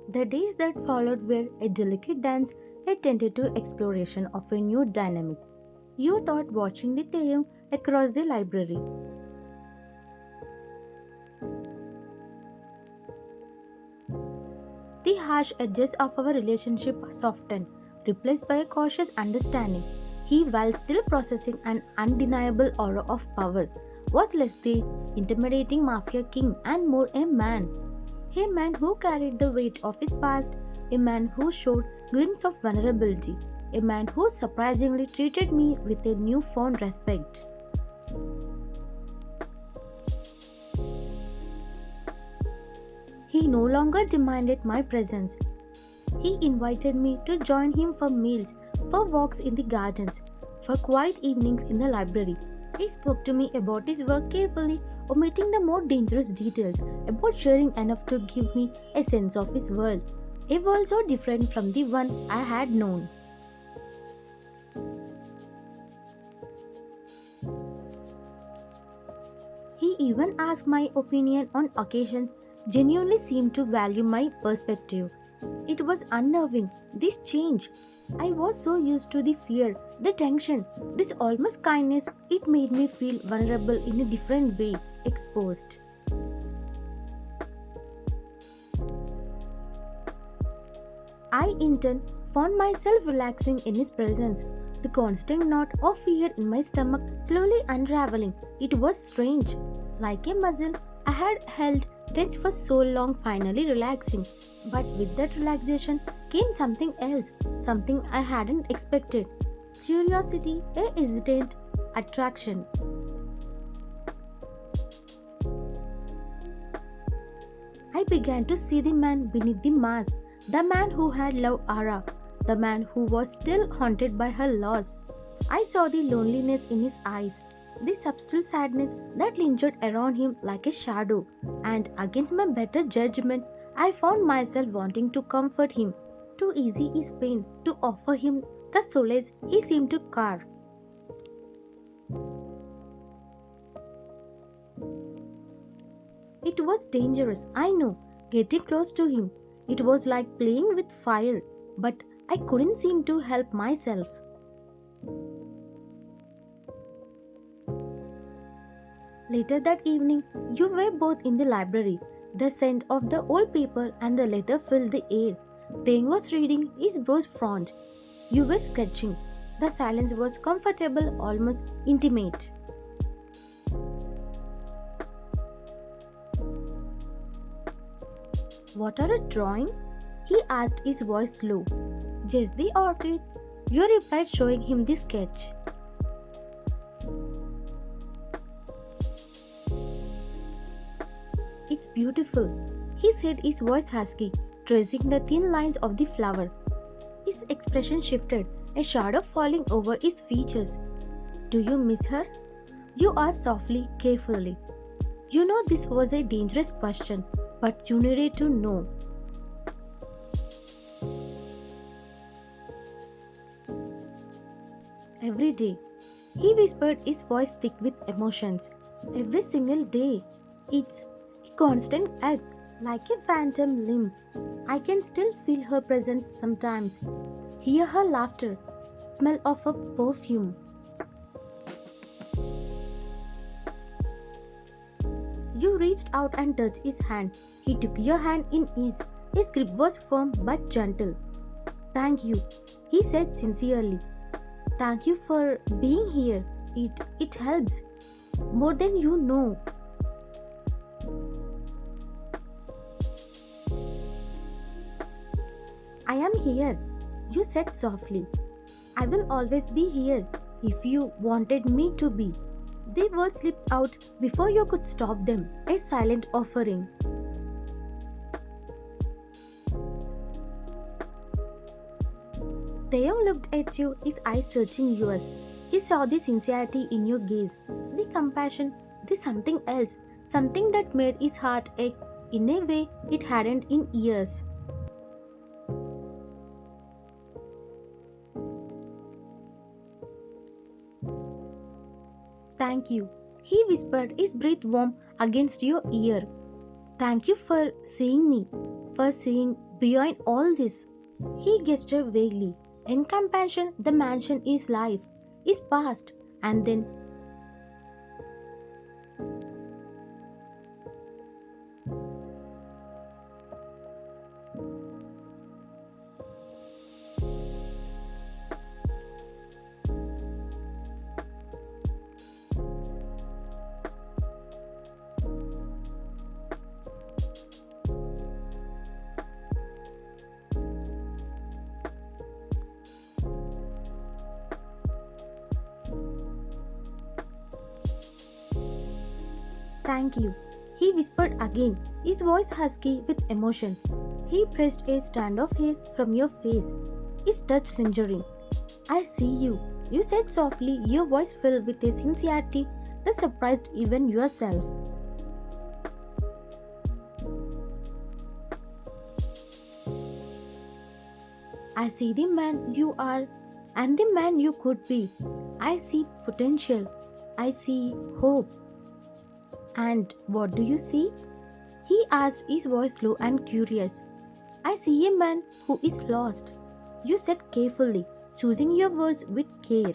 The days that followed were a delicate dance, a tentative exploration of a new dynamic. You thought watching the taeff across the library. The harsh edges of our relationship softened, replaced by a cautious understanding. He, while still processing an undeniable aura of power, was less the intimidating Mafia King and more a man. A man who carried the weight of his past, a man who showed glimpses of vulnerability, a man who surprisingly treated me with a newfound respect. He no longer demanded my presence. He invited me to join him for meals, for walks in the gardens, for quiet evenings in the library. He spoke to me about his work carefully, omitting the more dangerous details, about sharing enough to give me a sense of his world, a world so different from the one I had known. He even asked my opinion on occasions, genuinely seemed to value my perspective. It was unnerving, this change. I was so used to the fear, the tension, this almost kindness, it made me feel vulnerable in a different way, exposed. I in turn found myself relaxing in his presence, the constant knot of fear in my stomach slowly unraveling. It was strange, like a muscle I had held tense for so long finally relaxing. But with that relaxation came something else, something I hadn't expected. Curiosity, a hesitant attraction. I began to see the man beneath the mask, the man who had love Ara, the man who was still haunted by her loss. I saw the loneliness in his eyes, the subtle sadness that lingered around him like a shadow, and against my better judgment, I found myself wanting to comfort him, to ease his pain, to offer him the solace he seemed to carve. It was dangerous, I know, getting close to him. It was like playing with fire, but I couldn't seem to help myself. Later that evening, you were both in the library. The scent of the old paper and the letter filled the air. Dane was reading, his brows frowned. You were sketching. The silence was comfortable, almost intimate. What are you drawing? He asked, his voice low. Just the orchid. You replied, showing him the sketch. It's beautiful, he said, his voice husky, tracing the thin lines of the flower. His expression shifted, a shadow falling over his features. Do you miss her? You asked softly, carefully. You know this was a dangerous question, but you needed to know. Every day, he whispered, his voice thick with emotions. Every single day. It's a constant ache, like a phantom limb. I can still feel her presence sometimes, hear her laughter, smell of her perfume. You reached out and touched his hand. He took your hand in his. His grip was firm but gentle. Thank you, he said sincerely. Thank you for being here. It helps. More than you know. I am here, you said softly. I will always be here if you wanted me to be. The words slipped out before you could stop them, a silent offering. Taeyong looked at you, his eyes searching yours. He saw the sincerity in your gaze, the compassion, the something else, something that made his heart ache in a way it hadn't in years. Thank you, he whispered, his breath warm against your ear. Thank you for seeing me, for seeing Beyond all this, he gestured vaguely. In compassion, the mansion is life, is past, and then thank you. He whispered again, his voice husky with emotion. He pressed a strand of hair from your face, his touch lingering. I see you, you said softly, your voice filled with a sincerity that surprised even yourself. I see the man you are and the man you could be. I see potential. I see hope. And what do you see? He asked, his voice low and curious. I see a man who is lost. You said carefully, choosing your words with care.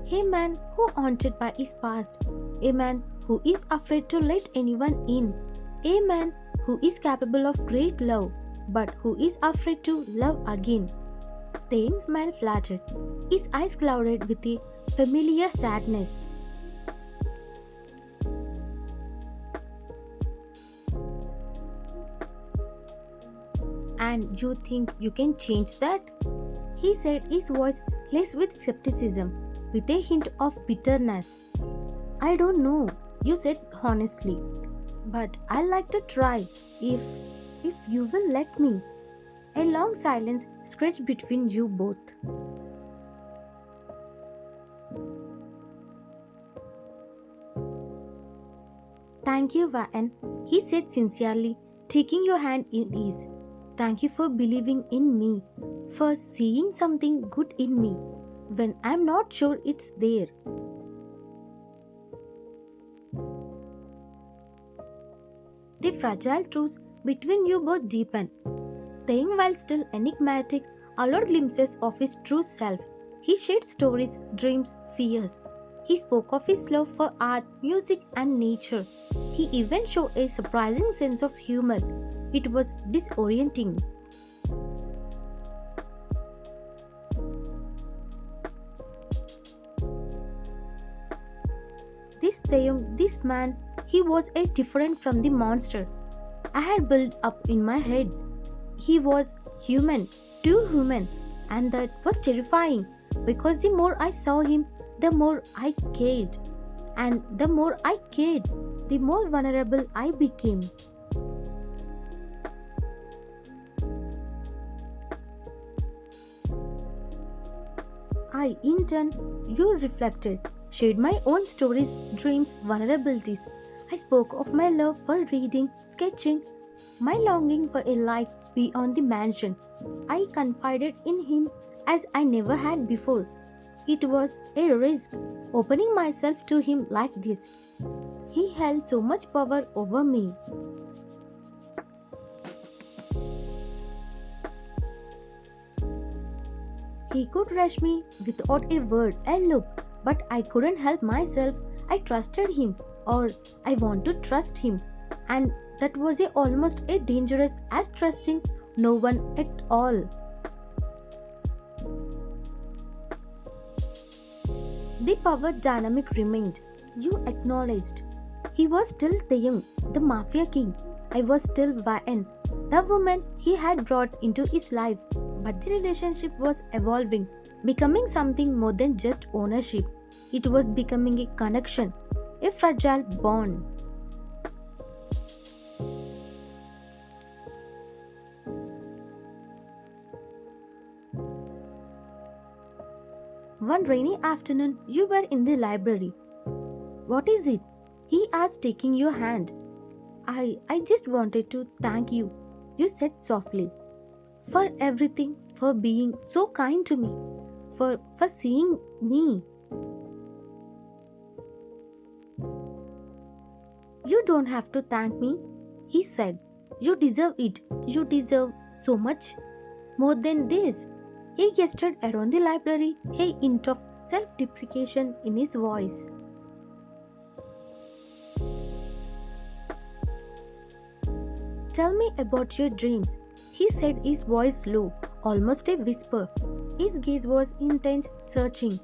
A man who haunted by his past. A man who is afraid to let anyone in. A man who is capable of great love, but who is afraid to love again. Thane's man flattered, his eyes clouded with a familiar sadness. And you think you can change that? He said, his voice laced with skepticism, with a hint of bitterness. I don't know, you said honestly. But I like to try, if you will let me. A long silence stretched between you both. Thank you, Van, he said sincerely, taking your hand in his. Thank you for believing in me, for seeing something good in me when I'm not sure it's there. The fragile truths between you both deepened. Staying while still enigmatic, allowed glimpses of his true self. He shared stories, dreams, fears. He spoke of his love for art, music, and nature. He even showed a surprising sense of humor. It was disorienting. This Taeyong, this man, he was a different from the monster I had built up in my head. He was human, too human, and that was terrifying because the more I saw him, the more I cared. And the more I cared, the more vulnerable I became. I, in turn, you reflected, shared my own stories, dreams, vulnerabilities. I spoke of my love for reading, sketching, my longing for a life beyond the mansion. I confided in him as I never had before. It was a risk, opening myself to him like this. He held so much power over me. He could rush me without a word, a look, but I couldn't help myself. I trusted him, or I want to trust him, and that was almost as dangerous as trusting no one at all. The power dynamic remained. You acknowledged. He was still Taeyong, the Mafia King. I was still Vaen, the woman he had brought into his life. But the relationship was evolving, becoming something more than just ownership. It was becoming a connection, a fragile bond. One rainy afternoon, you were in the library. What is it? He asked, taking your hand. I just wanted to thank you, you said softly, for everything, for being so kind to me, for seeing me. You don't have to thank me, he said. You deserve it. You deserve so much more than this. He gestured around the library, a hint of self deprecation in his voice. Tell me about your dreams, he said, his voice low, almost a whisper. His gaze was intense, searching.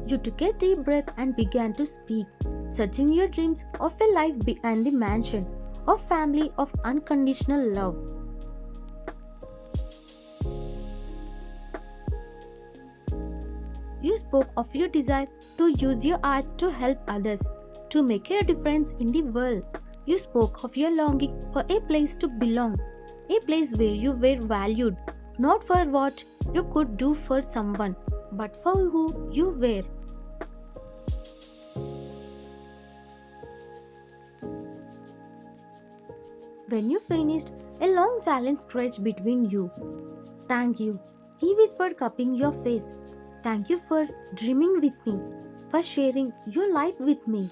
You took a deep breath and began to speak, searching your dreams of a life beyond the mansion, of family, of unconditional love. You spoke of your desire to use your art to help others, to make a difference in the world. You spoke of your longing for a place to belong, a place where you were valued, not for what you could do for someone, but for who you were. When you finished, a long silence stretched between you. Thank you, he whispered, cupping your face. Thank you for dreaming with me, for sharing your light with me.